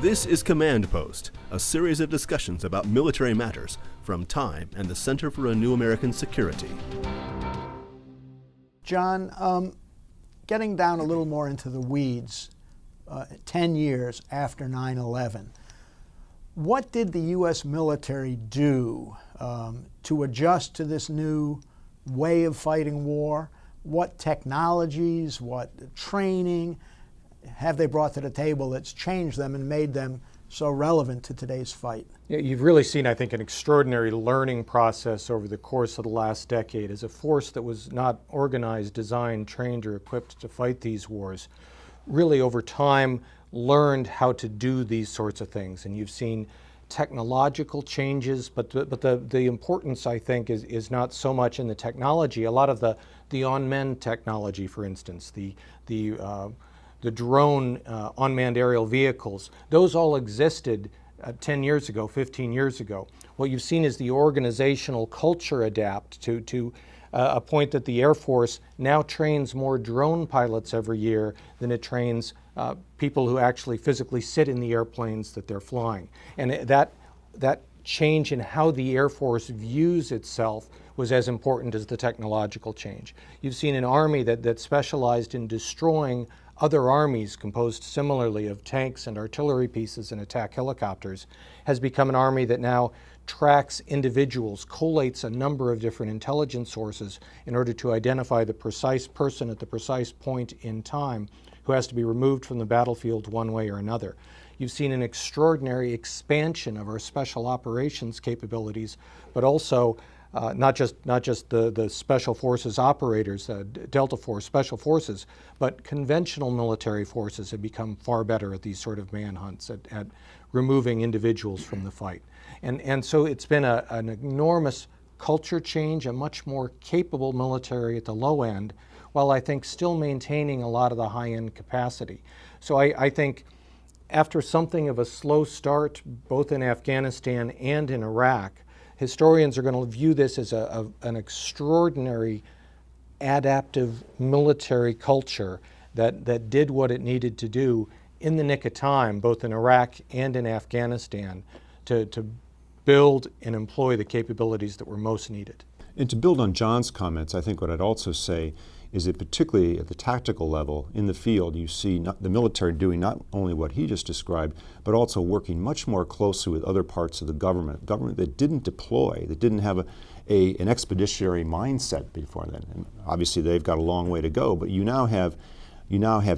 This is Command Post, a series of discussions about military matters from Time and the Center for a New American Security. John, getting down a little more into the weeds, 10 years after 9/11, what did the U.S. military do to adjust to this new way of fighting war? What technologies, what training have they brought to the table that's changed them and made them so relevant to today's fight? Yeah, you've really seen, I think, an extraordinary learning process over the course of the last decade as a force that was not organized, designed, trained, or equipped to fight these wars. Really, over time, learned how to do these sorts of things. And you've seen technological changes, but the importance, I think, is not so much in the technology. A lot of the on-men technology, for instance, the drone unmanned aerial vehicles, those all existed 10 years ago, 15 years ago. What you've seen is the organizational culture adapt to a point that the Air Force now trains more drone pilots every year than it trains people who actually physically sit in the airplanes that they're flying. And that change in how the Air Force views itself was as important as the technological change. You've seen an army that specialized in destroying other armies composed similarly of tanks and artillery pieces and attack helicopters has become an army that now tracks individuals, collates a number of different intelligence sources in order to identify the precise person at the precise point in time who has to be removed from the battlefield one way or another. You've seen an extraordinary expansion of our special operations capabilities, but also not just the special forces operators, Delta Force, special forces, but conventional military forces have become far better at these sort of manhunts, at removing individuals from the fight. And so it's been an enormous culture change, a much more capable military at the low end, while I think still maintaining a lot of the high-end capacity. So I think after something of a slow start, both in Afghanistan and in Iraq, historians are going to view this as an extraordinary adaptive military culture that did what it needed to do in the nick of time, both in Iraq and in Afghanistan, to build and employ the capabilities that were most needed. And to build on John's comments, I think what I'd also say is that particularly at the tactical level in the field, you see the military doing not only what he just described, but also working much more closely with other parts of the government that didn't deploy, that didn't have an expeditionary mindset before then. And obviously they've got a long way to go, but you now have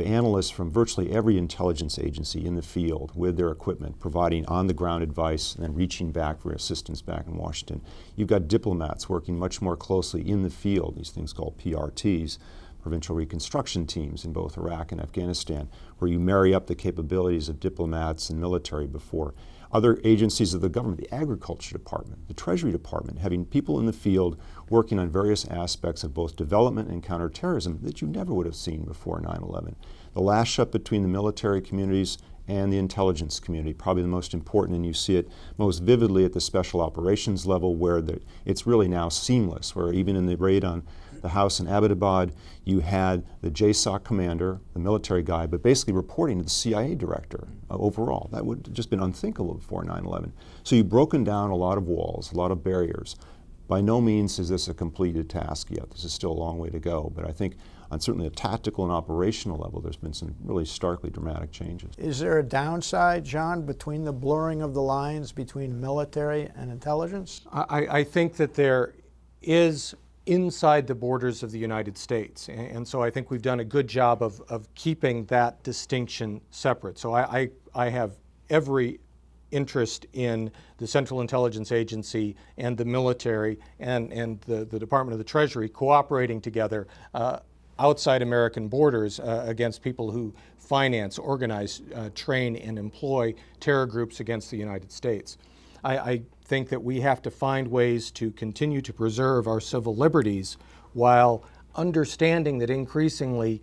analysts from virtually every intelligence agency in the field with their equipment, providing on-the-ground advice and then reaching back for assistance back in Washington. You've got diplomats working much more closely in the field, these things called PRTs, provincial reconstruction teams in both Iraq and Afghanistan, where you marry up the capabilities of diplomats and military before. Other agencies of the government, the Agriculture Department, the Treasury Department, having people in the field working on various aspects of both development and counterterrorism that you never would have seen before 9/11. The last shot between the military communities and the intelligence community, probably the most important, and you see it most vividly at the special operations level where it's really now seamless, where even in the raid on the house in Abbottabad, you had the JSOC commander, the military guy, but basically reporting to the CIA director overall. That would have just been unthinkable before 9/11. So you've broken down a lot of walls, a lot of barriers. By no means is this a completed task yet. This is still a long way to go, but I think on certainly a tactical and operational level, there's been some really starkly dramatic changes. Is there a downside, John, between the blurring of the lines between military and intelligence? I think that there is inside the borders of the United States. And so I think we've done a good job of keeping that distinction separate. So I have every interest in the Central Intelligence Agency and the military and the Department of the Treasury cooperating together outside American borders against people who finance, organize, train, and employ terror groups against the United States. I think that we have to find ways to continue to preserve our civil liberties while understanding that increasingly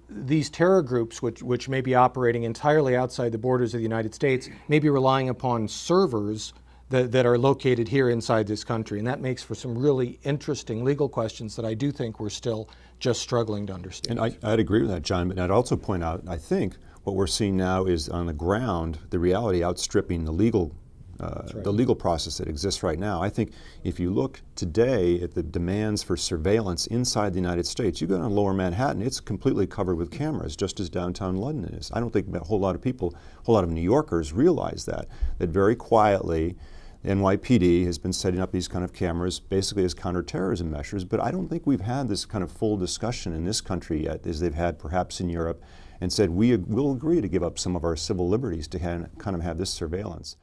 these terror groups, which may be operating entirely outside the borders of the United States, may be relying upon servers that are located here inside this country. And that makes for some really interesting legal questions that I do think we're still just struggling to understand. And I'd agree with that, John, but I'd also point out, I think, what we're seeing now is on the ground, the reality outstripping the legal the legal process that exists right now. I think if you look today at the demands for surveillance inside the United States, you go down Lower Manhattan, it's completely covered with cameras, just as downtown London is. I don't think a whole lot of people, a whole lot of New Yorkers realize that very quietly NYPD has been setting up these kind of cameras basically as counterterrorism measures, but I don't think we've had this kind of full discussion in this country yet as they've had perhaps in Europe, and said we will agree to give up some of our civil liberties to kind of have this surveillance.